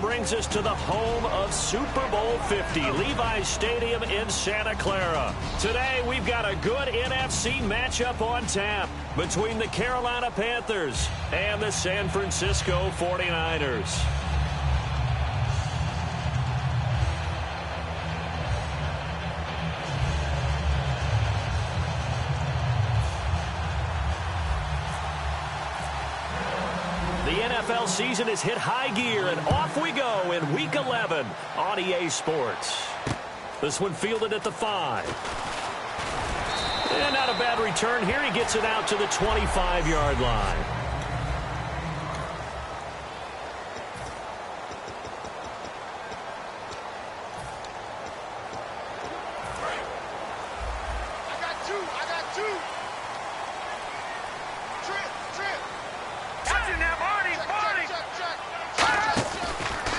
brings us to the home of Super Bowl 50, Levi's Stadium in Santa Clara. Today, we've got a good NFC matchup on tap between the Carolina Panthers and the San Francisco 49ers. The NFL season has hit high gear, and off we go in Week 11 on EA Sports. This one fielded at the 5. And not a bad return here. He gets it out to the 25-yard line.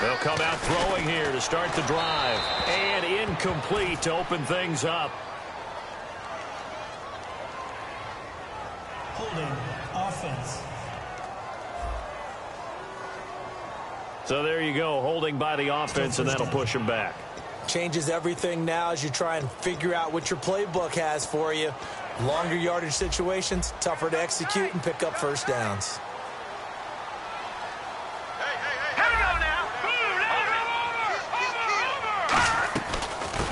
They'll come out throwing here to start the drive. And incomplete to open things up. Holding offense. So there you go, holding by the offense, and that'll push him back. Changes everything now as you try and figure out what your playbook has for you. Longer yardage situations, tougher to execute and pick up first downs.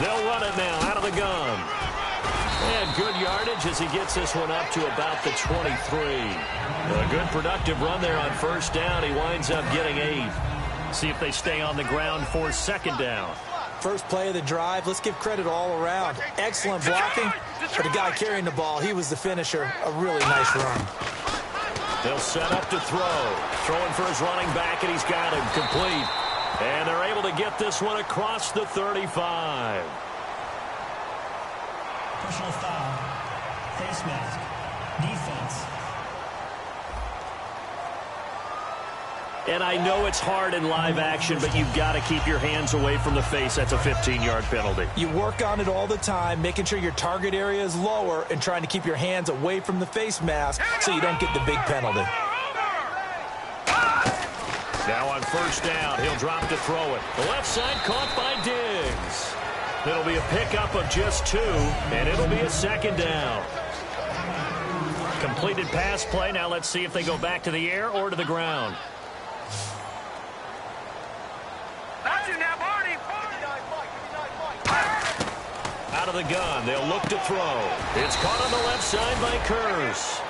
They'll run it now out of the gun. And good yardage as he gets this one up to about the 23. A good productive run there on first down. He winds up getting 8. See if they stay on the ground for second down. First play of the drive, let's give credit all around. Excellent blocking, but the guy carrying the ball, he was the finisher. A really nice run. They'll set up to throw. Throwing for his running back, and he's got him complete. And they're able to get this one across the 35. Personal foul. Face mask. Defense. And I know it's hard in live action, but you've got to keep your hands away from the face. That's a 15-yard penalty. You work on it all the time, making sure your target area is lower and trying to keep your hands away from the face mask so you don't get the big penalty. Now on first down, he'll drop to throw it. The left side caught by Diggs. It'll be a pickup of just 2, and it'll be a second down. Completed pass play. Now let's see if they go back to the air or to the ground. Out of the gun, they'll look to throw. It's caught on the left side by Kearse.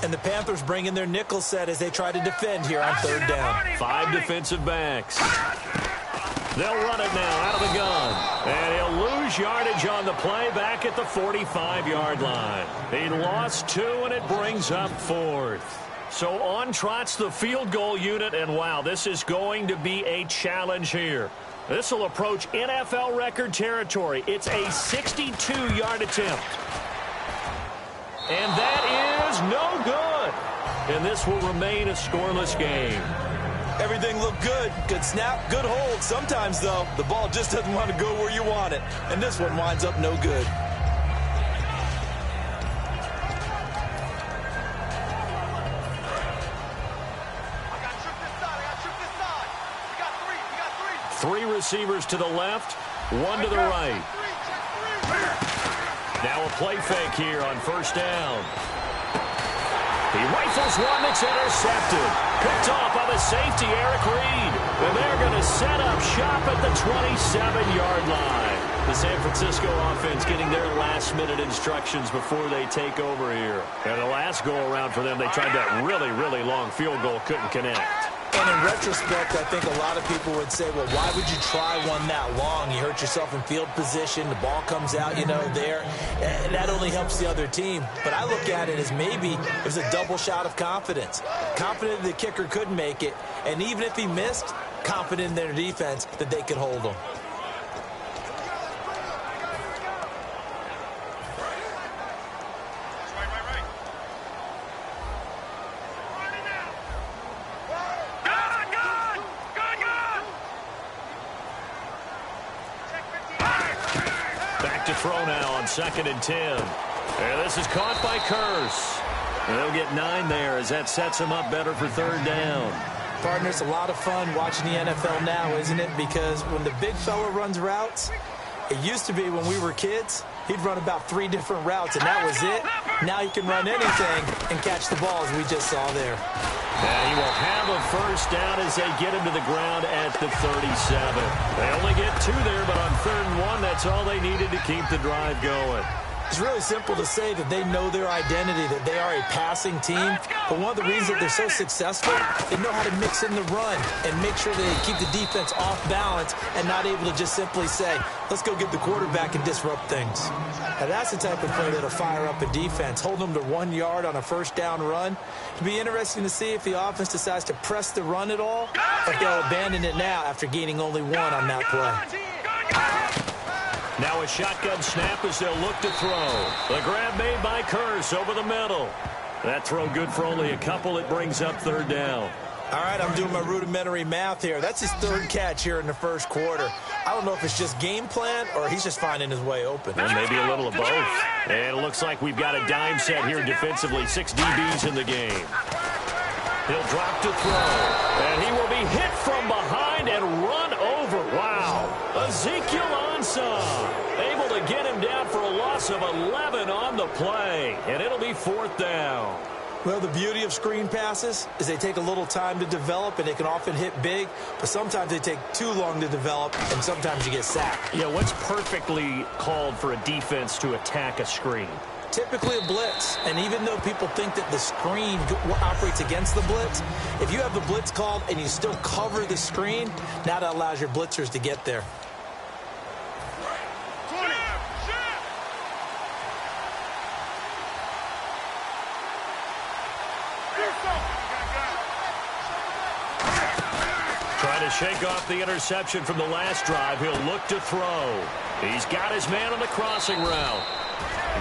And the Panthers bring in their nickel set as they try to defend here on third down. 5 defensive backs. They'll run it now out of the gun. And he'll lose yardage on the play back at the 45-yard line. He lost 2, and it brings up 4th. So on trots the field goal unit, and wow, this is going to be a challenge here. This will approach NFL record territory. It's a 62-yard attempt. And that is no good. And this will remain a scoreless game. Everything looked good. Good snap, good hold. Sometimes, though, the ball just doesn't want to go where you want it. And this one winds up no good. Three receivers to the left, 1 to the right. Now a play fake here on first down. He rifles one that's intercepted. Picked off by the safety, Eric Reed. And they're going to set up shop at the 27-yard line. The San Francisco offense getting their last-minute instructions before they take over here. And the last go-around for them, they tried that really, really long field goal, couldn't connect. And in retrospect, I think a lot of people would say, well, why would you try one that long? You hurt yourself in field position. The ball comes out, there. And that only helps the other team. But I look at it as maybe it was a double shot of confidence. Confident the kicker could make it. And even if he missed, confident in their defense that they could hold him. throw now on 2nd and 10. And this is caught by Kearse. They'll get 9 there as that sets them up better for 3rd down. Partner, it's a lot of fun watching the NFL now, isn't it? Because when the big fella runs routes, it used to be when we were kids, he'd run about 3 different routes, and that was it. Now he can run anything and catch the ball, as we just saw there. And he will have a 1st down as they get him to the ground at the 37. They only get 2 there, but on 3rd and 1, that's all they needed to keep the drive going. It's really simple to say that they know their identity, that they are a passing team. But one of the reasons that they're so successful, they know how to mix in the run and make sure they keep the defense off balance and not able to just simply say, let's go get the quarterback and disrupt things. Now, that's the type of play that'll fire up a defense, hold them to 1 yard on a 1st down run. It'll be interesting to see if the offense decides to press the run at all, or if they'll abandon it now after gaining only 1 on that play. Now a shotgun snap as they'll look to throw. The grab made by Kearse over the middle. That throw good for only a couple. It brings up 3rd down. All right, I'm doing my rudimentary math here. That's his 3rd catch here in the 1st quarter. I don't know if it's just game plan or he's just finding his way open. And maybe a little of both. And it looks like we've got a dime set here defensively. 6 DBs in the game. He'll drop to throw. And he will be hit from behind and run over. Wow. Ezekiel Ansah able to get him down for a loss of 11 on the play. And it'll be 4th down. Well, the beauty of screen passes is they take a little time to develop, and they can often hit big, but sometimes they take too long to develop, and sometimes you get sacked. Yeah, what's perfectly called for a defense to attack a screen? Typically a blitz, and even though people think that the screen operates against the blitz, if you have the blitz called and you still cover the screen, now that allows your blitzers to get there. Trying to shake off the interception from the last drive. He'll look to throw. He's got his man on the crossing route.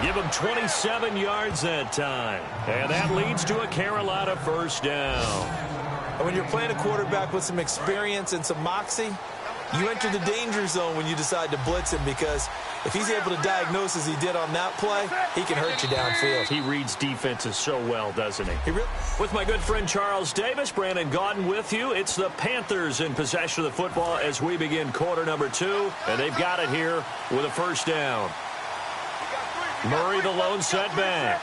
Give him 27 yards that time. And that leads to a Carolina 1st down. When you're playing a quarterback with some experience and some moxie, you enter the danger zone when you decide to blitz him, because if he's able to diagnose as he did on that play, he can hurt you downfield. He reads defenses so well, doesn't he? With my good friend Charles Davis, Brandon Gaudin with you. It's the Panthers in possession of the football as we begin quarter number 2, and they've got it here with a 1st down. Murray the lone setback.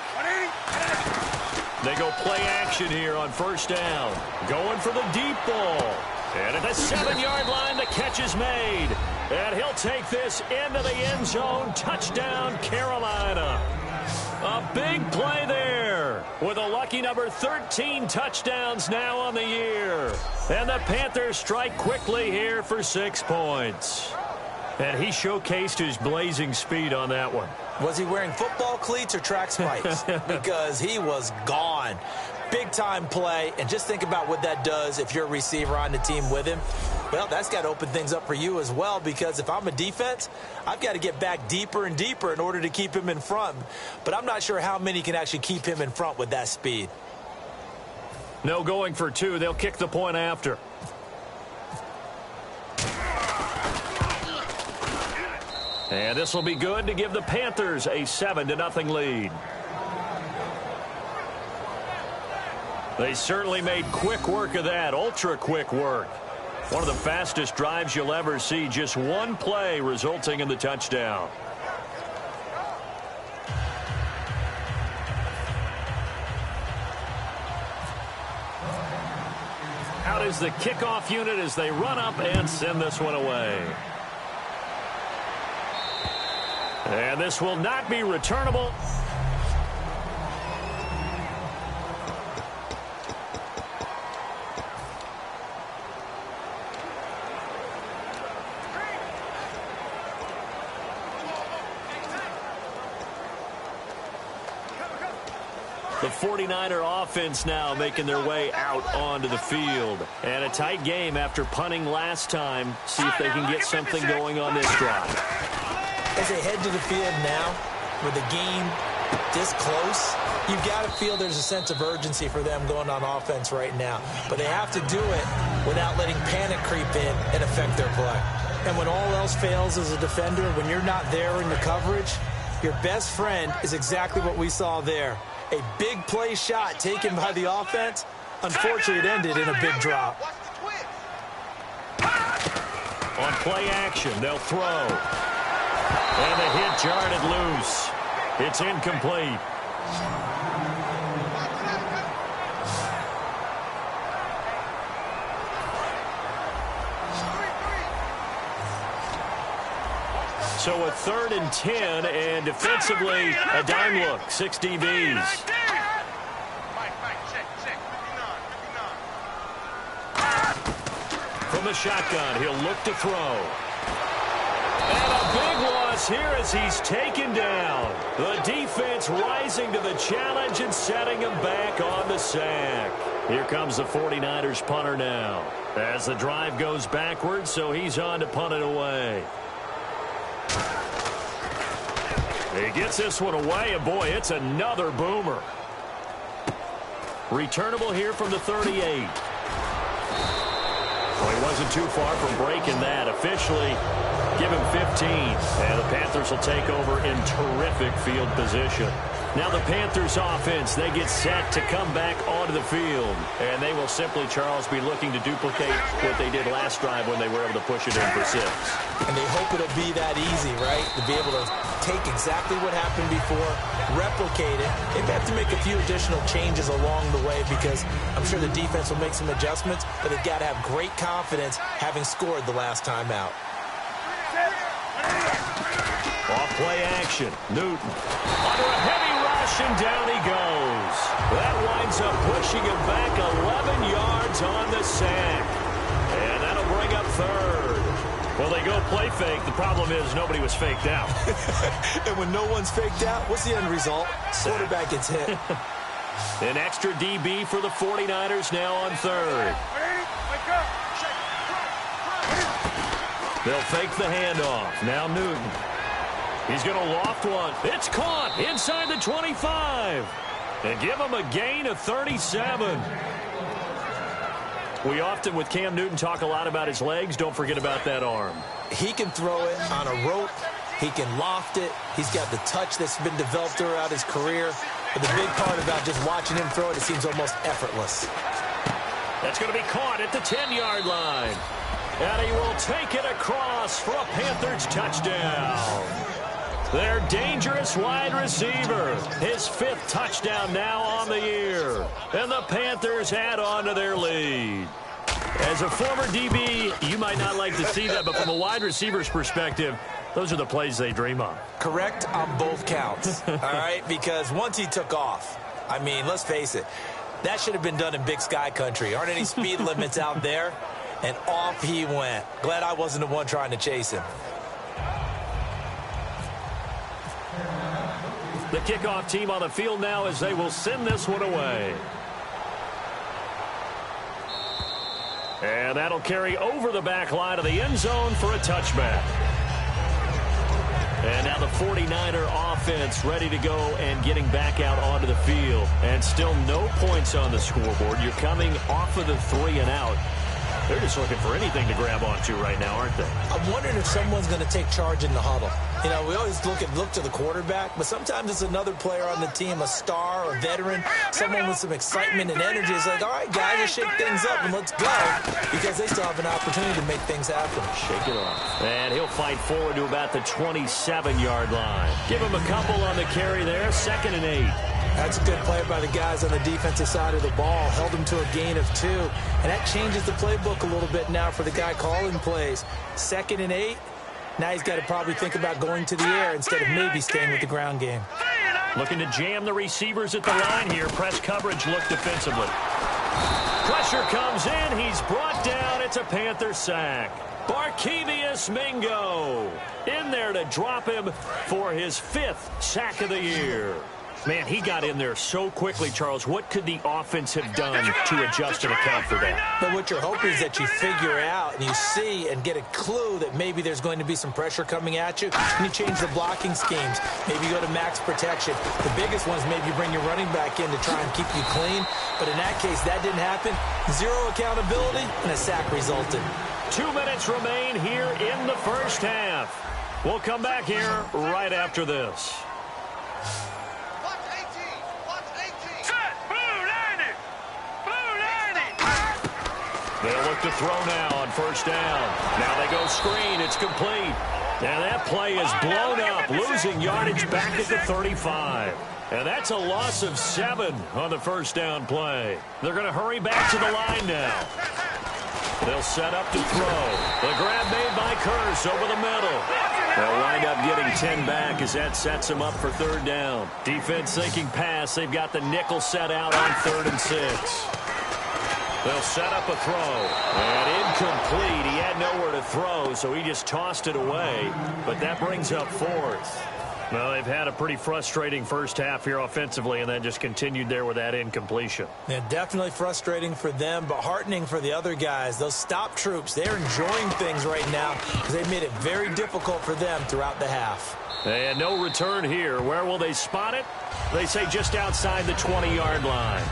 They go play action here on 1st down. Going for the deep ball. And at the 7-yard line, the catch is made. And he'll take this into the end zone. Touchdown, Carolina. A big play there with a lucky number 13 touchdowns now on the year. And the Panthers strike quickly here for 6 points. And he showcased his blazing speed on that one. Was he wearing football cleats or track spikes? Because he was gone. Big-time play, and just think about what that does if you're a receiver on the team with him. Well, that's got to open things up for you as well, because if I'm a defense, I've got to get back deeper and deeper in order to keep him in front. But I'm not sure how many can actually keep him in front with that speed. No going for 2. They'll kick the point after. And this will be good to give the Panthers a 7-0 lead. They certainly made quick work of that, ultra-quick work. One of the fastest drives you'll ever see, just one play resulting in the touchdown. Out is the kickoff unit as they run up and send this one away. And this will not be returnable. The 49er offense now making their way out onto the field. And a tight game after punting last time. See if they can get something going on this drive. As they head to the field now, with the game this close, you've got to feel there's a sense of urgency for them going on offense right now. But they have to do it without letting panic creep in and affect their play. And when all else fails as a defender, when you're not there in the coverage, your best friend is exactly what we saw there. A big play shot taken by the offense. Unfortunately, it ended in a big drop. On play action, they'll throw. And the hit jarred it loose. It's incomplete. So a 3rd and 10, and defensively, a dime look, 6 DBs. From the shotgun, he'll look to throw. And a big loss here as he's taken down. The defense rising to the challenge and setting him back on the sack. Here comes the 49ers punter now. As the drive goes backwards, so he's on to punt it away. He gets this one away, and boy, it's another boomer. Returnable here from the 38. Well, he wasn't too far from breaking that. Officially, give him 15. And the Panthers will take over in terrific field position. Now the Panthers offense, they get set to come back onto the field. And they will simply, Charles, be looking to duplicate what they did last drive when they were able to push it in for 6. And they hope it'll be that easy, right? To be able to take exactly what happened before, replicate it. They have to make a few additional changes along the way because I'm sure the defense will make some adjustments, but they've got to have great confidence having scored the last time out. Off play action, Newton. Under a heavy rush, and down he goes. That winds up pushing him back 11 yards on the sack. And that'll bring up 3rd. Well, they go play fake. The problem is nobody was faked out. And when no one's faked out, what's the end result? Quarterback gets hit. An extra DB for the 49ers now on 3rd. They'll fake the handoff. Now Newton. He's going to loft one. It's caught inside the 25. And give him a gain of 37. We often, with Cam Newton, talk a lot about his legs. Don't forget about that arm. He can throw it on a rope. He can loft it. He's got the touch that's been developed throughout his career. But the big part about just watching him throw it, it seems almost effortless. That's going to be caught at the 10-yard line. And he will take it across for a Panthers touchdown. Their dangerous wide receiver. His 5th touchdown now on the year. And the Panthers add on to their lead. As a former DB, you might not like to see that, but from a wide receiver's perspective, those are the plays they dream of. Correct on both counts, all right? Because once he took off, I mean, let's face it, that should have been done in Big Sky country. Aren't any speed limits out there? And off he went. Glad I wasn't the one trying to chase him. The kickoff team on the field now as they will send this one away. And that'll carry over the back line of the end zone for a touchback. And now the 49er offense ready to go and getting back out onto the field. And still no points on the scoreboard. You're coming off of the 3 and out. They're just looking for anything to grab onto right now, aren't they? I'm wondering if someone's going to take charge in the huddle. You know, we always look to the quarterback, but sometimes it's another player on the team, a star, a veteran, someone with some excitement and energy. It's like, all right, guys, let's shake things up and let's go, because they still have an opportunity to make things happen. Shake it off. And he'll fight forward to about the 27-yard line. Give him a couple on the carry there, 2nd and 8. That's a good play by the guys on the defensive side of the ball. Held him to a gain of 2. And that changes the playbook a little bit now for the guy calling plays. 2nd and 8. Now he's got to probably think about going to the air instead of maybe staying with the ground game. Looking to jam the receivers at the line here. Press coverage look defensively. Pressure comes in. He's brought down. It's a Panther sack. Barkevious Mingo in there to drop him for his 5th sack of the year. Man, he got in there so quickly, Charles. What could the offense have done to adjust and account for that? But what you're hoping is that you figure out and you see and get a clue that maybe there's going to be some pressure coming at you, and you change the blocking schemes. Maybe you go to max protection. The biggest one is maybe you bring your running back in to try and keep you clean. But in that case, that didn't happen. 0 accountability, and a sack resulted. 2 minutes remain here in the first half. We'll come back here right after this. They'll look to throw now on first down. Now they go screen. It's complete. And that play is blown up, losing yardage back at the 35. And that's a loss of 7 on the first down play. They're going to hurry back to the line now. They'll set up to throw. The grab made by Kearse over the middle. They'll wind up getting 10 back as that sets them up for third down. Defense thinking pass. They've got the nickel set out on 3rd and 6. They'll set up a throw. And incomplete. He had nowhere to throw, so he just tossed it away. But that brings up 4th. Well, they've had a pretty frustrating first half here offensively, and then just continued there with that incompletion. Yeah, definitely frustrating for them, but heartening for the other guys. Those stop troops, they're enjoying things right now because they've made it very difficult for them throughout the half. And no return here. Where will they spot it? They say just outside the 20-yard line.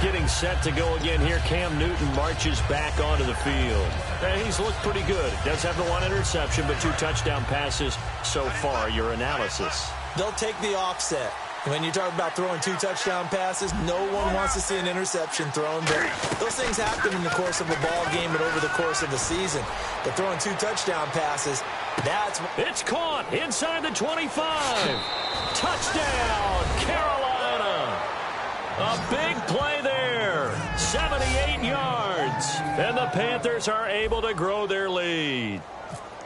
Getting set to go again here. Cam Newton marches back onto the field. And he's looked pretty good. Does have the 1 interception, but 2 touchdown passes so far. Your analysis? They'll take the offset. When you talk about throwing 2 touchdown passes, no one wants to see an interception thrown. But those things happen in the course of a ball game and over the course of the season. But throwing 2 touchdown passes, that's... It's caught inside the 25. Touchdown, Carolina. A big play there, 78 yards, and the Panthers are able to grow their lead.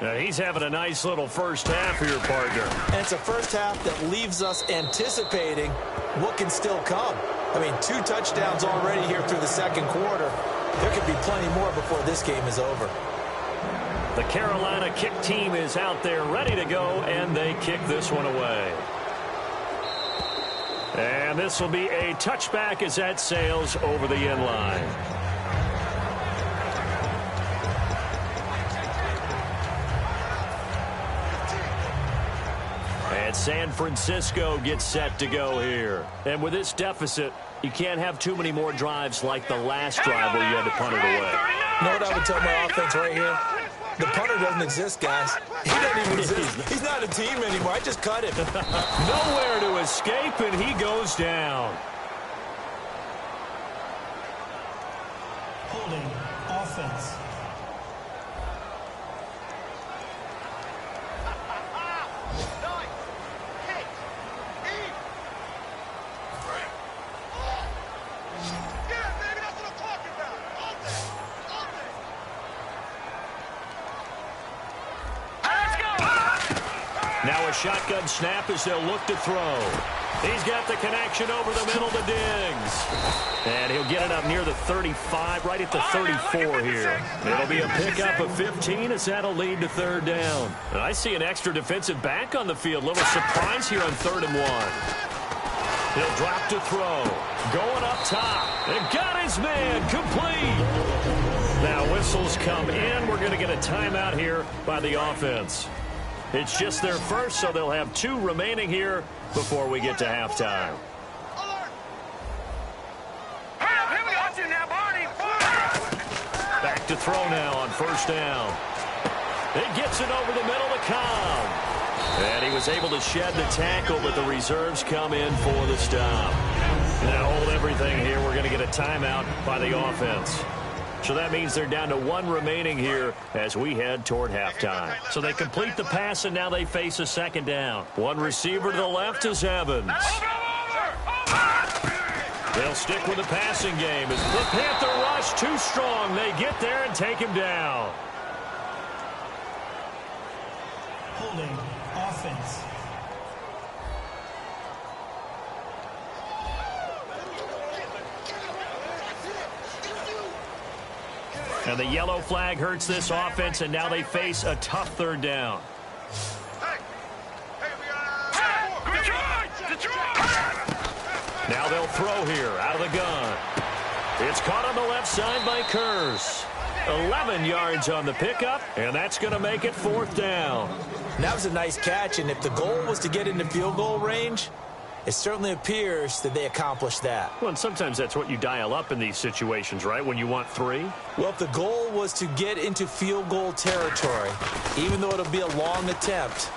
Now, he's having a nice little first half here, partner. And it's a first half that leaves us anticipating what can still come. I mean, 2 touchdowns already here through the second quarter. There could be plenty more before this game is over. The Carolina kick team is out there ready to go, and they kick this one away. And this will be a touchback as that sails over the end line. And San Francisco gets set to go here. And with this deficit, you can't have too many more drives like the last drive where you had to punt it away. You know what I would tell my offense right here? The punter doesn't exist, guys. He doesn't even exist. He's not a team anymore. I just cut him. Nowhere to escape, and he goes down. Holding offense. Now a shotgun snap as they'll look to throw. He's got the connection over the middle to Diggs. And he'll get it up near the 35, right at the 34 here. It'll be a pickup of 15 as that'll lead to third down. And I see an extra defensive back on the field. Little surprise here on 3rd and 1. He'll drop to throw. Going up top. And got his man complete. Now whistles come in. We're going to get a timeout here by the offense. It's just their first, so they'll have 2 remaining here before we get to halftime. Back to throw now on first down. It gets it over the middle to Cobb. And he was able to shed the tackle, but the reserves come in for the stop. Now hold everything here. We're going to get a timeout by the offense. So that means they're down to 1 remaining here as we head toward halftime. So they complete the pass, and now they face a second down. 1 receiver to the left is Evans. They'll stick with the passing game as the Panther rush too strong. They get there and take him down. Holding offense. And the yellow flag hurts this offense, and now they face a tough third down. Now they'll throw here out of the gun. It's caught on the left side by Kearse. 11 yards on the pickup, and that's going to make it 4th down. And that was a nice catch, and if the goal was to get into field goal range, It certainly appears that they accomplished that. Well, and sometimes that's what you dial up in these situations, right, when you want 3? Well, if the goal was to get into field goal territory, even though it'll be a long attempt,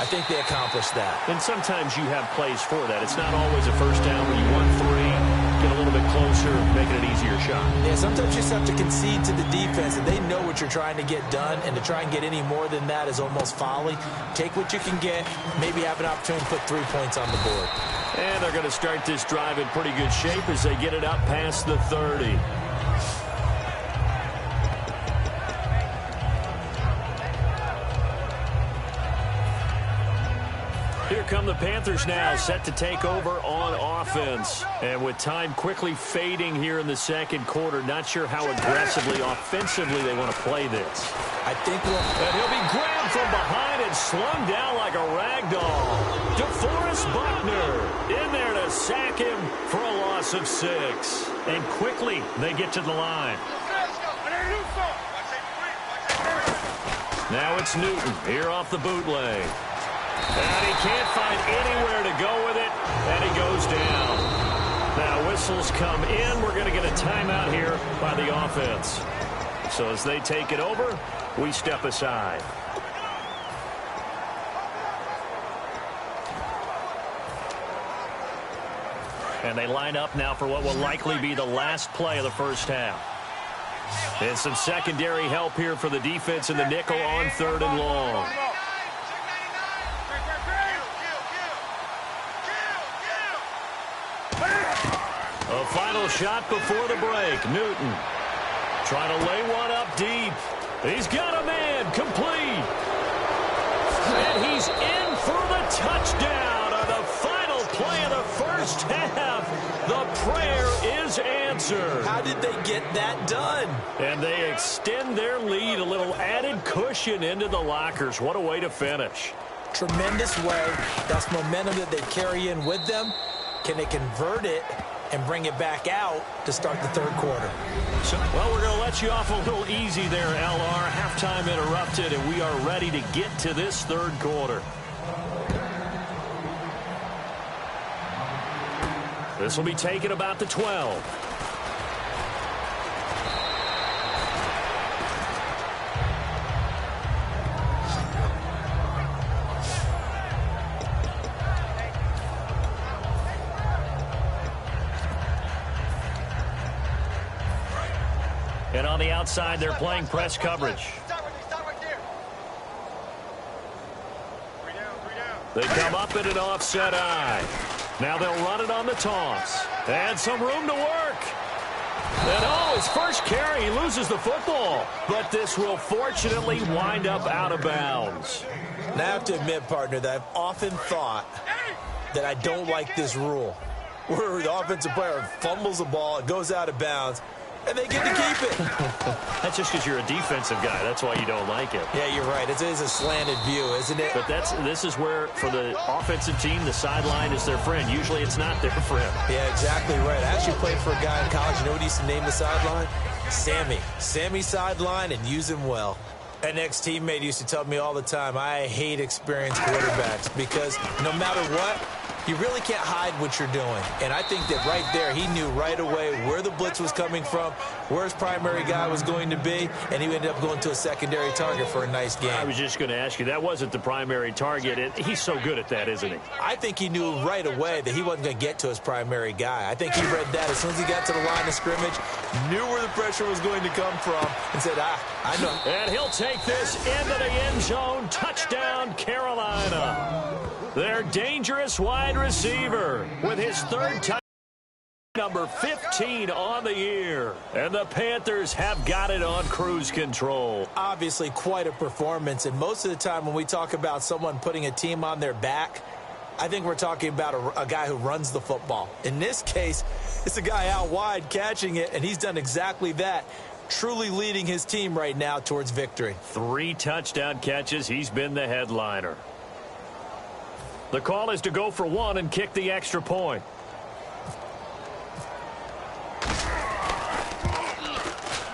I think they accomplished that. And sometimes you have plays for that. It's not always a first down when you want 3. Get a little bit closer, making an easier shot. Yeah, sometimes you just have to concede to the defense, and they know what you're trying to get done, and to try and get any more than that is almost folly. Take what you can get, maybe have an opportunity to put 3 points on the board. And they're going to start this drive in pretty good shape as they get it up past the 30. Here come the Panthers now, set to take over on offense. And with time quickly fading here in the second quarter, not sure how aggressively, offensively they want to play this. I think and he'll be grabbed from behind and slung down like a rag doll. DeForest Buckner in there to sack him for a loss of 6. And quickly they get to the line. Now it's Newton here off the bootleg. And he can't find anywhere to go with it, and he goes down. Now whistles come in. We're going to get a timeout here by the offense. So as they take it over, we step aside. And they line up now for what will likely be the last play of the first half. And some secondary help here for the defense in the nickel on 3rd and long. A final shot before the break. Newton trying to lay one up deep. He's got a man complete. And he's in for the touchdown on the final play of the first half. The prayer is answered. How did they get that done? And they extend their lead, a little added cushion into the lockers. What a way to finish. Tremendous way. That's momentum that they carry in with them. Can they convert it and bring it back out to start the third quarter? So, well, we're going to let you off a little easy there, LR. Halftime interrupted, and we are ready to get to this third quarter. This will be taken about the 12. And on the outside, they're playing press coverage. They come up in an offset eye. Now they'll run it on the toss. And some room to work. And oh, his first carry, he loses the football. But this will fortunately wind up out of bounds. Now I have to admit, partner, that I've often thought that I don't like this rule, where the offensive player fumbles the ball, it goes out of bounds, and they get to keep it. That's just because you're a defensive guy. That's why you don't like it. Yeah, you're right. It is a slanted view, isn't it? But this is where, for the offensive team, the sideline is their friend. Usually it's not their friend. Yeah, exactly right. I actually played for a guy in college. You know what he used to name the sideline? Sammy. Sammy sideline, and use him well. An ex-teammate used to tell me all the time, I hate experienced quarterbacks because no matter what, you really can't hide what you're doing. And I think that right there, he knew right away where the blitz was coming from, where his primary guy was going to be, and he ended up going to a secondary target for a nice game. I was just going to ask you, that wasn't the primary target. He's so good at that, isn't he? I think he knew right away that he wasn't going to get to his primary guy. I think he read that as soon as he got to the line of scrimmage, knew where the pressure was going to come from, and said, I know. And he'll take this into the end zone. Touchdown, Carolina. Their dangerous wide receiver with his third touchdown, number 15 on the year. And the Panthers have got it on cruise control. Obviously quite a performance, and most of the time when we talk about someone putting a team on their back, I think we're talking about a guy who runs the football. In this case, it's a guy out wide catching it, and he's done exactly that, truly leading his team right now towards victory. 3 touchdown catches. He's been the headliner. The call is to go for 1 and kick the extra point.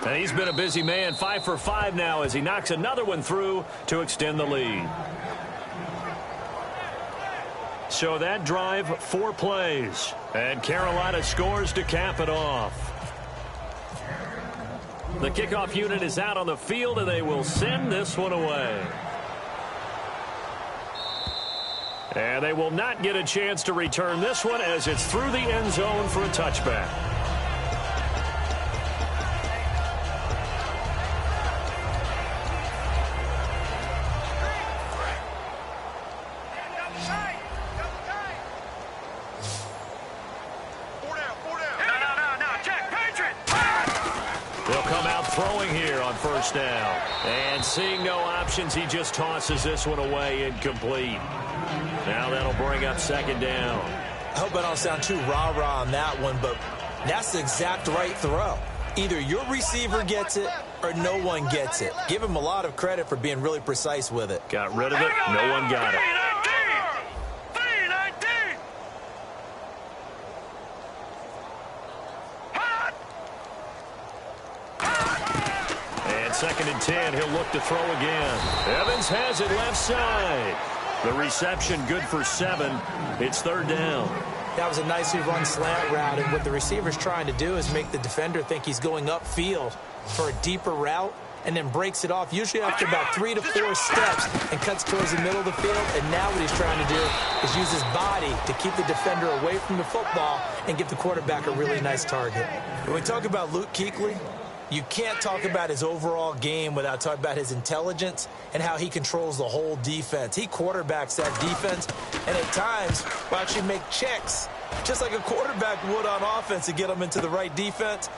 And he's been a busy man, 5 for 5 now as he knocks another one through to extend the lead. So that drive, 4 plays. And Carolina scores to cap it off. The kickoff unit is out on the field, and they will send this one away. And they will not get a chance to return this one as it's through the end zone for a touchback. Throwing here on first down. And seeing no options, he just tosses this one away incomplete. Now that'll bring up second down. I hope I don't sound too rah-rah on that one, but that's the exact right throw. Either your receiver gets it or no one gets it. Give him a lot of credit for being really precise with it. Got rid of it. No one got it. Second and 10, he'll look to throw again. Evans has it left side. The reception good for 7. It's third down. That was a nicely run slant route, and what the receiver's trying to do is make the defender think he's going upfield for a deeper route and then breaks it off, usually after about 3 to 4 steps, and cuts towards the middle of the field. And now what he's trying to do is use his body to keep the defender away from the football and give the quarterback a really nice target. When we talk about Luke Kuechly, you can't talk about his overall game without talking about his intelligence and how he controls the whole defense. He quarterbacks that defense, and at times will actually make checks, just like a quarterback would on offense to get them into the right defense.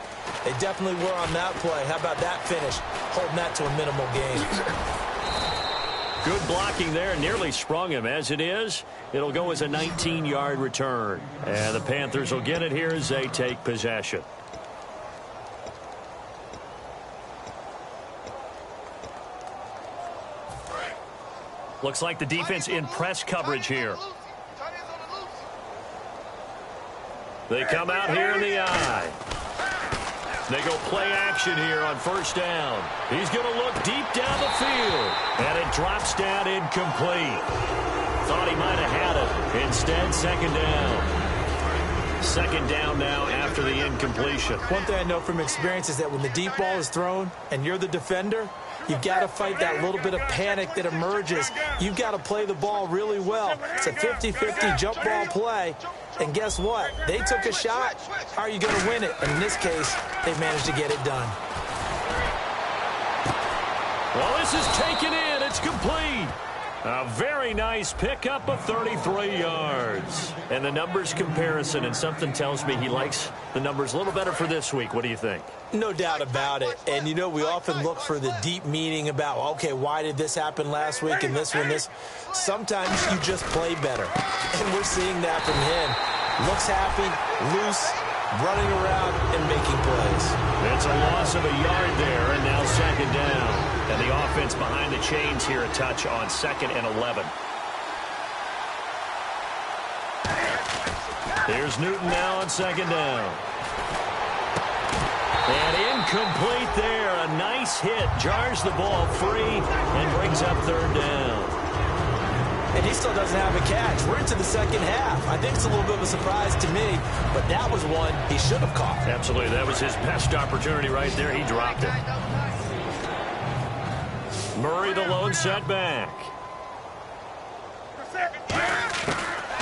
They definitely were on that play. How about that finish? Holding that to a minimal gain. Good blocking there. Nearly sprung him. As it is, it'll go as a 19-yard return. And the Panthers will get it here as they take possession. Looks like the defense in press coverage here. They come out here in the eye. They go play action here on first down. He's going to look deep down the field. And it drops down incomplete. Thought he might have had it. Instead, second down. Second down now after the incompletion. One thing I know from experience is that when the deep ball is thrown and you're the defender, you've got to fight that little bit of panic that emerges. You've got to play the ball really well. It's a 50-50 jump ball play. And guess what? They took a shot. How are you going to win it? And in this case, they managed to get it done. Well, this is taken in. It's complete. A very nice pickup of 33 yards. And the numbers comparison, and something tells me he likes the numbers a little better for this week. What do you think? No doubt about it. And, you know, we often look for the deep meaning about, okay, why did this happen last week and this one, this. Sometimes you just play better. And we're seeing that from him. Looks happy, loose, running around, and making plays. It's a loss of a yard there, and now second down. And the offense behind the chains here a touch on 2nd and 11. Here's Newton now on second down. And incomplete there. A nice hit. Jars the ball free and brings up third down. And he still doesn't have a catch. We're into the second half. I think it's a little bit of a surprise to me, but that was one he should have caught. Absolutely. That was his best opportunity right there. He dropped it. Murray the lone setback.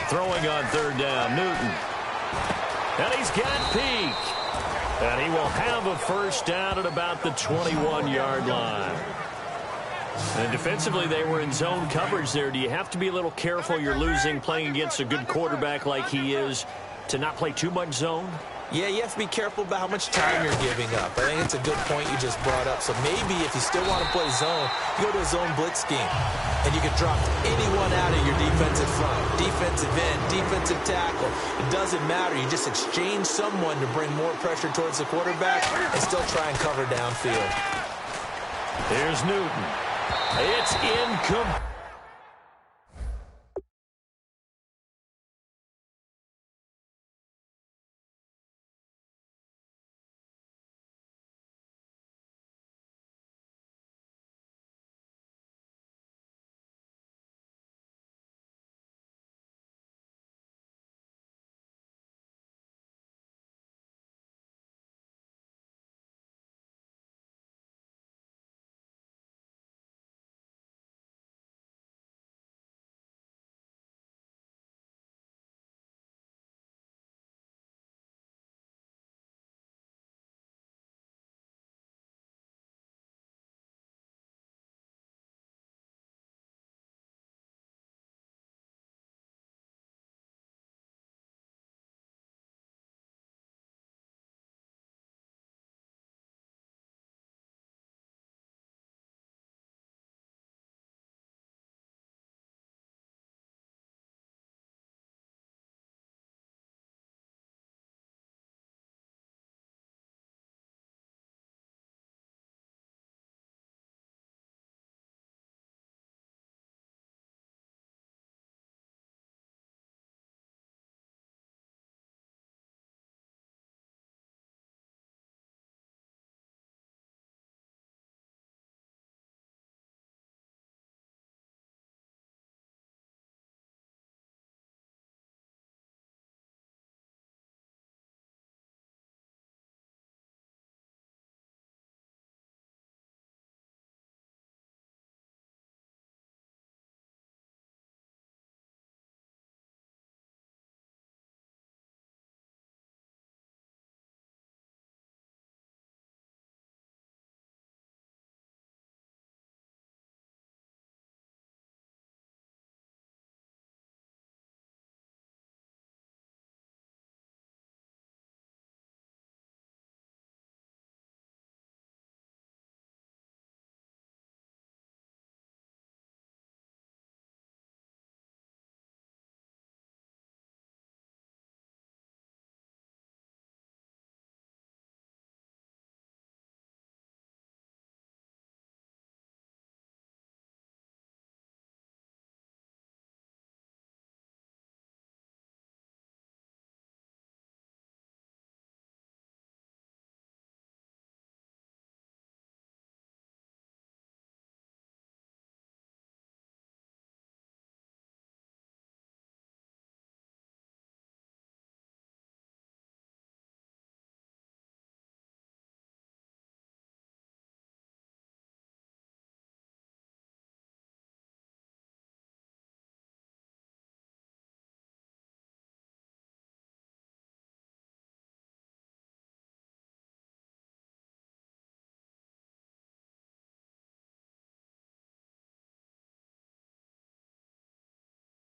Throwing on third down, Newton. And he's got Peak. And he will have a first down at about the 21-yard line. And defensively, they were in zone coverage there. Do you have to be a little careful? You're losing, playing against a good quarterback like he is, to not play too much zone? Yeah, you have to be careful about how much time you're giving up. I think it's a good point you just brought up. So maybe if you still want to play zone, you go to a zone blitz scheme. And you can drop anyone out of your defensive front. Defensive end, defensive tackle. It doesn't matter. You just exchange someone to bring more pressure towards the quarterback and still try and cover downfield. Here's Newton. It's incomplete.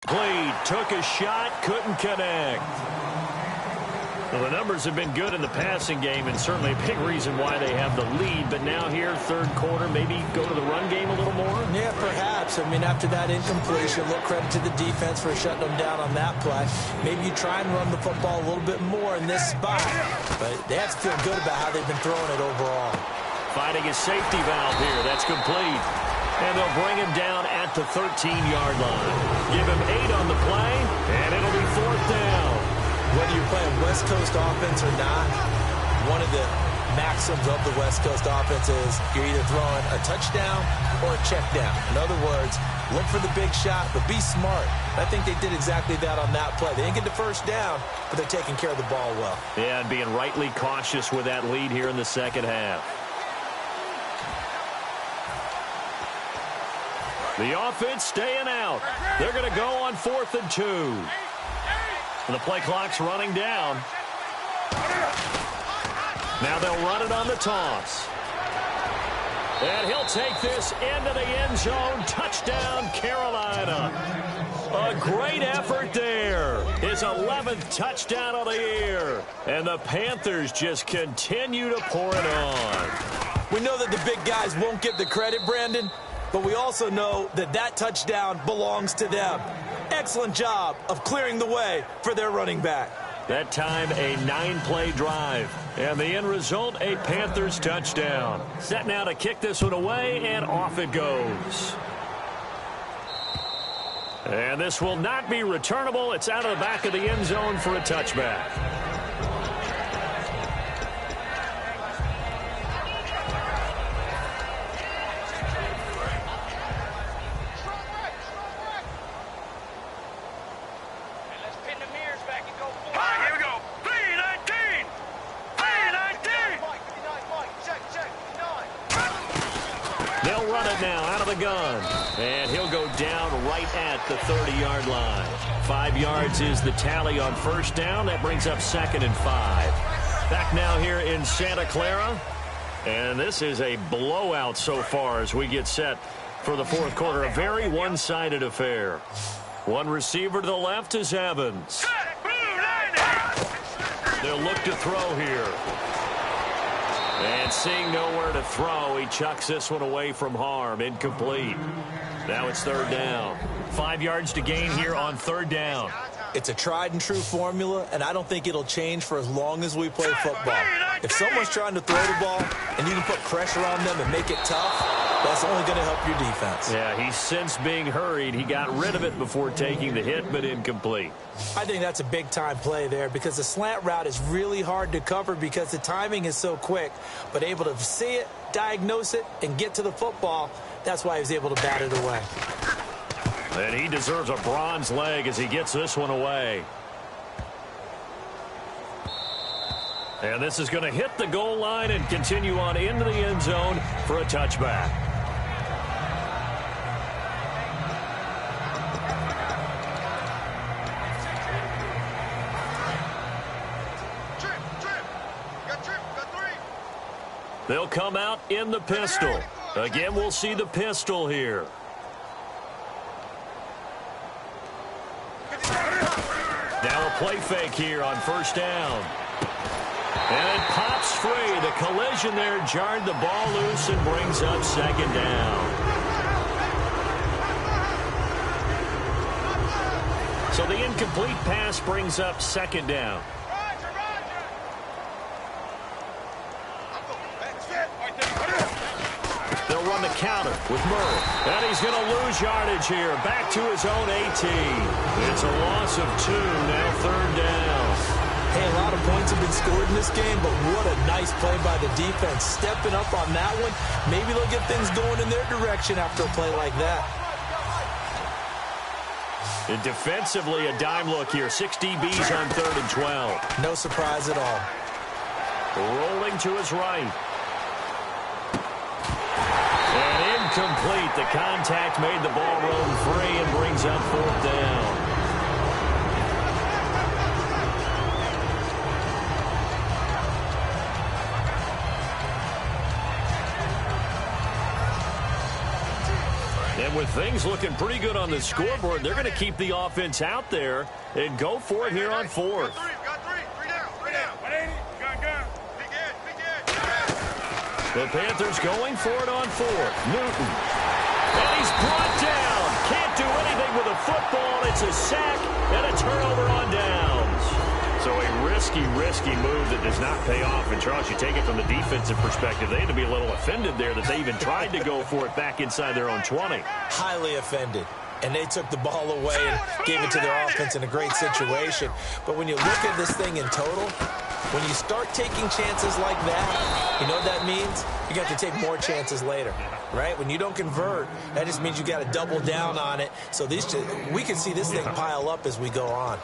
Lead, took a shot, couldn't connect. Well, the numbers have been good in the passing game, and certainly a big reason why they have the lead. But now here, third quarter, maybe go to the run game a little more? Yeah, perhaps. I mean, after that incompletion, a little credit to the defense for shutting them down on that play. Maybe you try and run the football a little bit more in this spot. But they have to feel good about how they've been throwing it overall. Finding his safety valve here. That's complete. And they'll bring him down at the 13-yard line. Give him 8 on the play, and it'll be fourth down. Whether you're playing West Coast offense or not, one of the maxims of the West Coast offense is you're either throwing a touchdown or a check down. In other words, look for the big shot, but be smart. I think they did exactly that on that play. They didn't get the first down, but they're taking care of the ball well. Yeah, and being rightly cautious with that lead here in the second half. The offense staying out. They're going to go on 4th and 2. And the play clock's running down. Now they'll run it on the toss. And he'll take this into the end zone. Touchdown, Carolina. A great effort there. His 11th touchdown of the year. And the Panthers just continue to pour it on. We know that the big guys won't get the credit, Brandon, but we also know that that touchdown belongs to them. Excellent job of clearing the way for their running back. That time, a 9-play drive. And the end result, a Panthers touchdown. Set now to kick this one away, and off it goes. And this will not be returnable. It's out of the back of the end zone for a touchback. Gun, and he'll go down right at the 30-yard line. 5 yards is the tally on first down. That brings up 2nd and 5. Back now here in Santa Clara, and this is a blowout so far as we get set for the fourth quarter. A very one-sided affair. One receiver to the left is Evans. They'll look to throw here. And seeing nowhere to throw, he chucks this one away from harm. Incomplete. Now it's third down. 5 yards to gain here on third down. It's a tried and true formula, and I don't think it'll change for as long as we play football. If someone's trying to throw the ball and you can put pressure on them and make it tough, that's only going to help your defense. Yeah, he's since being hurried. He got rid of it before taking the hit, but incomplete. I think that's a big-time play there because the slant route is really hard to cover because the timing is so quick. But able to see it, diagnose it, and get to the football, that's why he was able to bat it away. And he deserves a bronze leg as he gets this one away. And this is going to hit the goal line and continue on into the end zone for a touchback. They'll come out in the pistol. Again, we'll see the pistol here. Now a play fake here on first down. And it pops free. The collision there jarred the ball loose and brings up second down. So the incomplete pass brings up second down. They'll run the counter with Murray. And he's going to lose yardage here. Back to his own 18. It's a loss of 2. Now third down. Hey, a lot of points have been scored in this game, but what a nice play by the defense. Stepping up on that one. Maybe they'll get things going in their direction after a play like that. And defensively, a dime look here. 6 DBs on 3rd and 12. No surprise at all. Rolling to his right. And incomplete. The contact made the ball roam free and brings up 4th down. And with things looking pretty good on the scoreboard, they're going to keep the offense out there and go for it here on fourth. The Panthers going for it on fourth. Newton. And he's brought down. Can't do anything with a football. It's a sack and a turnover on downs. So a risky move that does not pay off. And, Charles, you take it from the defensive perspective. They had to be a little offended there that they even tried to go for it back inside their own 20. Highly offended. And they took the ball away and gave it to their offense in a great situation. But when you look at this thing in total, when you start taking chances like that, you know what that means? You got to take more chances later, right? When you don't convert, that just means you got to double down on it. So we can see this thing pile up as we go on.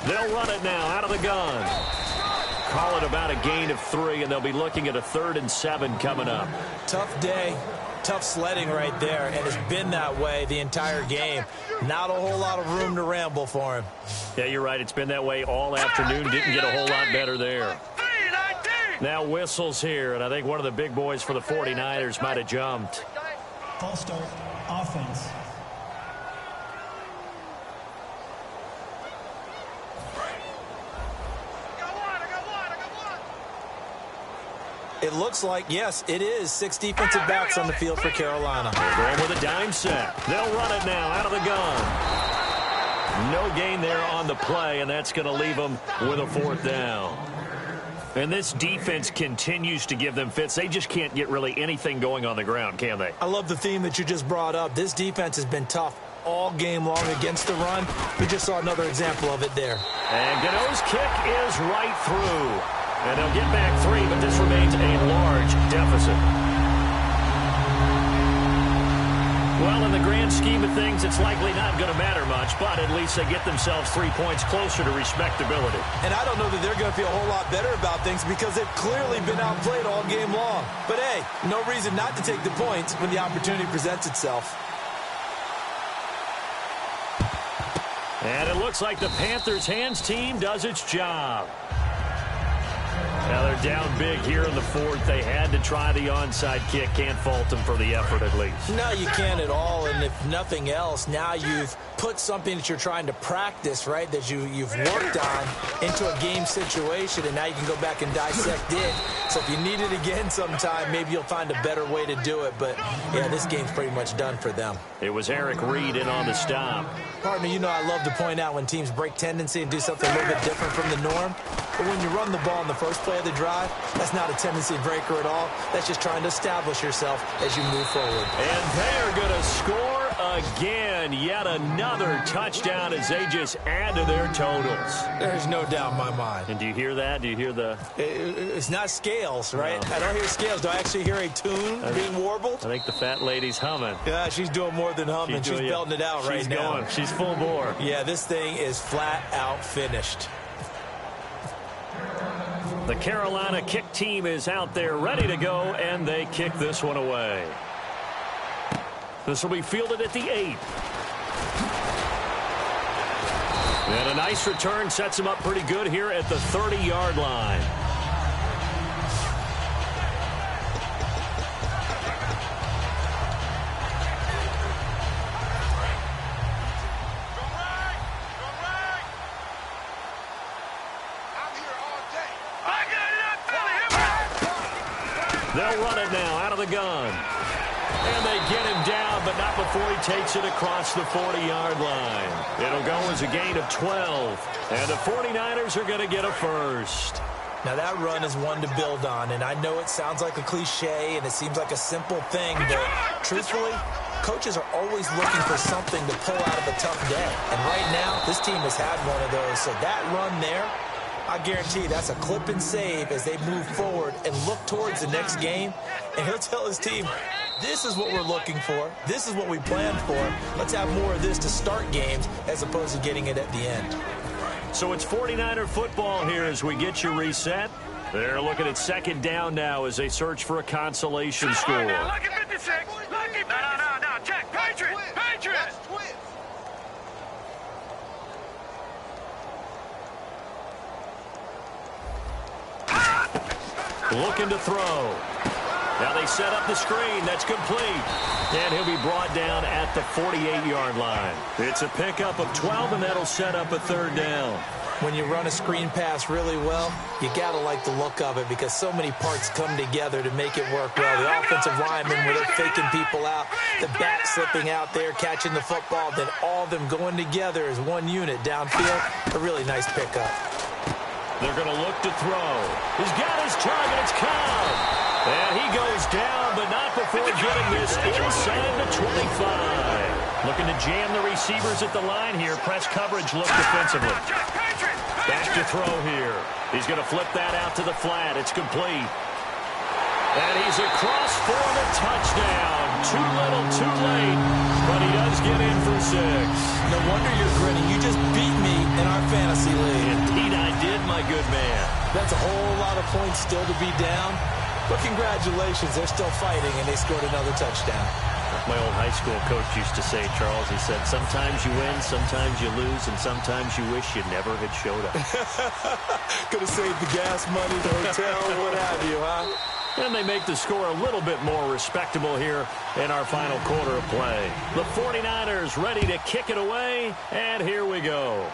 They'll run it now out of the gun. Call it about a gain of 3, and they'll be looking at a 3rd and 7 coming up. Tough day, tough sledding right there, and it's been that way the entire game. Not a whole lot of room to ramble for him. Yeah, you're right. It's been that way all afternoon. Didn't get a whole lot better there. Now whistles here, and I think one of the big boys for the 49ers might have jumped. False start, offense. It looks like, yes, it is 6 defensive backs on the field for Carolina. Going with a dime set. They'll run it now out of the gun. No gain there on the play, and that's going to leave them with a 4th down. And this defense continues to give them fits. They just can't get really anything going on the ground, can they? I love the theme that you just brought up. This defense has been tough all game long against the run. We just saw another example of it there. And Gano's kick is right through. And they'll get back 3, but this remains a large deficit. Well, in the grand scheme of things, it's likely not going to matter much, but at least they get themselves 3 points closer to respectability. And I don't know that they're going to feel a whole lot better about things because they've clearly been outplayed all game long. But, hey, no reason not to take the points when the opportunity presents itself. And it looks like the Panthers' hands team does its job. Now they're down big here in the 4th. They had to try the onside kick. Can't fault them for the effort at least. No, you can't at all. And if nothing else, now you've put something that you're trying to practice, right, that you've worked on into a game situation, and now you can go back and dissect it. So if you need it again sometime, maybe you'll find a better way to do it. But, yeah, this game's pretty much done for them. It was Eric Reed in on the stop. Partner, you know I love to point out when teams break tendency and do something a little bit different from the norm. But when you run the ball in the first play of the drive, that's not a tendency breaker at all. That's just trying to establish yourself as you move forward. And they are going to score again. Yet another touchdown as they just add to their totals. There's no doubt in my mind. And do you hear that? Do you hear the... It's not scales, right? No. I don't hear scales. Do I actually hear a tune being warbled? I think the fat lady's humming. Yeah, she's doing more than humming. She's belting it out right now. Going. She's full bore. Yeah, this thing is flat out finished. The Carolina kick team is out there ready to go, and they kick this one away. This will be fielded at the 8. And a nice return sets him up pretty good here at the 30-yard line. They'll run it now out of the gun. And they get him down, but not before he takes it across the 40-yard line. It'll go as a gain of 12. And the 49ers are going to get a first. Now, that run is one to build on, and I know it sounds like a cliche and it seems like a simple thing, but truthfully, coaches are always looking for something to pull out of a tough day. And right now, this team has had one of those. So that run there, I guarantee that's a clip and save as they move forward and look towards the next game. And he'll tell his team, this is what we're looking for. This is what we planned for. Let's have more of this to start games as opposed to getting it at the end. So it's 49er football here as we get you reset. They're looking at second down now as they search for a consolation score. Lucky 56. Lucky 56. No. Check. Patriot. looking to throw. Now they set up the screen. That's complete. And he'll be brought down at the 48-yard line. It's a pickup of 12, and that'll set up a third down. When you run a screen pass really well, you got to like the look of it because so many parts come together to make it work well. The offensive linemen, where they're faking people out, the back slipping out there, catching the football, then all of them going together as one unit downfield. A really nice pickup. They're going to look to throw. He's got his target. It's Cobb. And he goes down, but not before getting this inside the 25. Looking to jam the receivers at the line here. Press coverage look defensively. Back to throw here. He's going to flip that out to the flat. It's complete. And he's across for the touchdown. Too little, too late. But he does get in for 6. No wonder you're grinning. You just beat me in our fantasy league. Indeed I did, my good man. That's a whole lot of points still to be down. But congratulations, they're still fighting, and they scored another touchdown. My old high school coach used to say, Charles, he said, sometimes you win, sometimes you lose, and sometimes you wish you never had showed up. Could have saved the gas money, the hotel, what have you, huh? And they make the score a little bit more respectable here in our final quarter of play. The 49ers ready to kick it away, and here we go.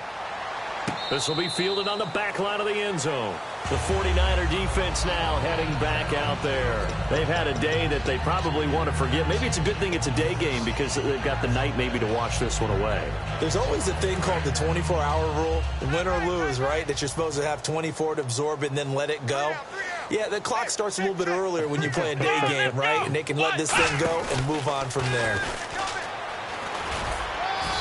This will be fielded on the back line of the end zone. The 49er defense now heading back out there. They've had a day that they probably want to forget. Maybe it's a good thing it's a day game because they've got the night maybe to wash this one away. There's always a thing called the 24-hour rule, win or lose, right? That you're supposed to have 24 to absorb it and then let it go. Yeah, the clock starts a little bit earlier when you play a day game, right? And they can let this thing go and move on from there.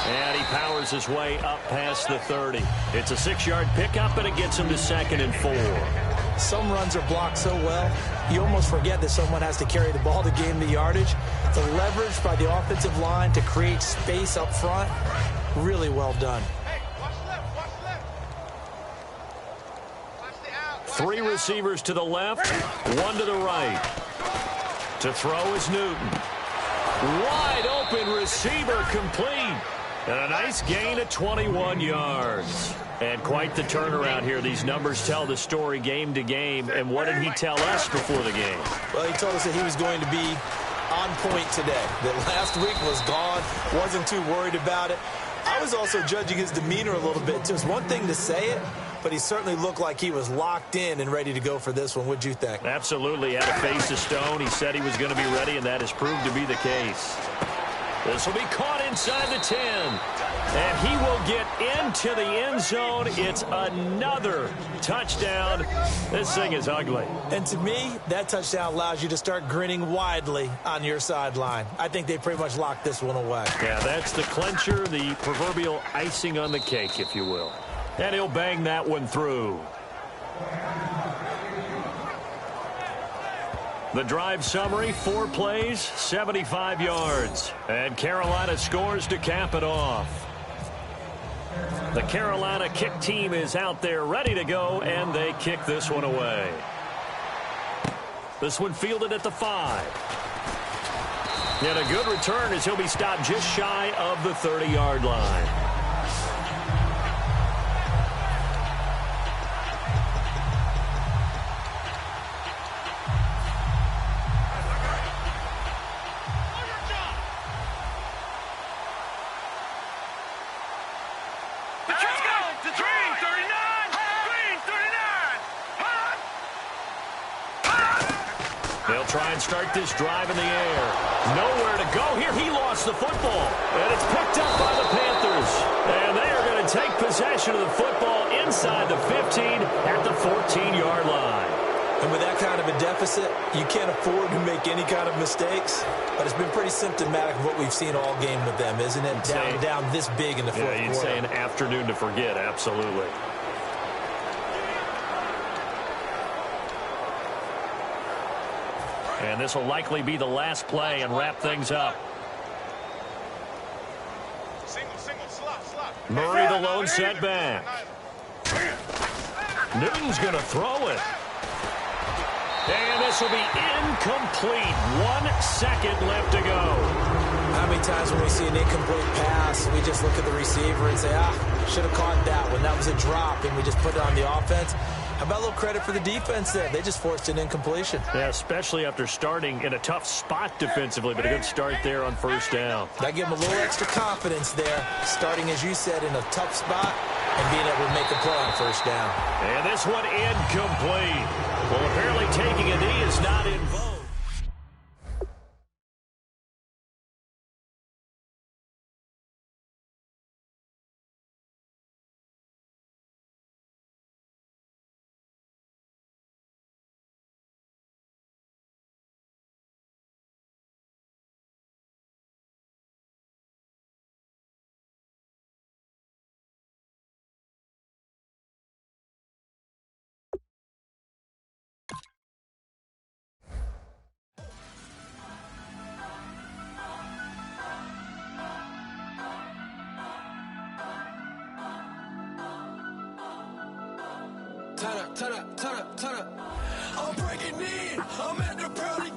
And he powers his way up past the 30. It's a 6-yard pickup, and it gets him to 2nd and 4. Some runs are blocked so well, you almost forget that someone has to carry the ball to gain the yardage. The leverage by the offensive line to create space up front, really well done. 3 receivers to the left, 1 to the right. To throw is Newton. Wide open receiver complete. And a nice gain of 21 yards. And quite the turnaround here. These numbers tell the story game to game. And what did he tell us before the game? Well, he told us that he was going to be on point today. That last week was gone. Wasn't too worried about it. I was also judging his demeanor a little bit, too. It's one thing to say it, but he certainly looked like he was locked in and ready to go for this one. What'd you think? Absolutely. Had a face of stone. He said he was going to be ready, and that has proved to be the case. This will be caught inside the 10. And he will get into the end zone. It's another touchdown. This thing is ugly. And to me, that touchdown allows you to start grinning widely on your sideline. I think they pretty much locked this one away. Yeah, that's the clincher, the proverbial icing on the cake, if you will. And he'll bang that one through. The drive summary, 4 plays, 75 yards. And Carolina scores to cap it off. The Carolina kick team is out there ready to go, and they kick this one away. This one fielded at the 5. And a good return as he'll be stopped just shy of the 30-yard line. Try and start this drive in the air. Nowhere to go here. He lost the football. And it's picked up by the Panthers. And they are going to take possession of the football inside the 15 at the 14-yard line. And with that kind of a deficit, you can't afford to make any kind of mistakes. But it's been pretty symptomatic of what we've seen all game with them, isn't it? Down this big in the fourth quarter. Yeah, you'd say an afternoon to forget. Absolutely. And this will likely be the last play and wrap things up. Murray the lone setback. Newton's going to throw it. And this will be incomplete. 1 second left to go. How many times when we see an incomplete pass, we just look at the receiver and say, should have caught that one. That was a drop, and we just put it on the offense. How about a little credit for the defense there? They just forced an incompletion. Yeah, especially after starting in a tough spot defensively, but a good start there on first down. That gave them a little extra confidence there, starting, as you said, in a tough spot and being able to make a play on first down. And this one incomplete. Well, apparently taking a knee is not in vogue. Turn up. I'm breaking in. I'm at the pearly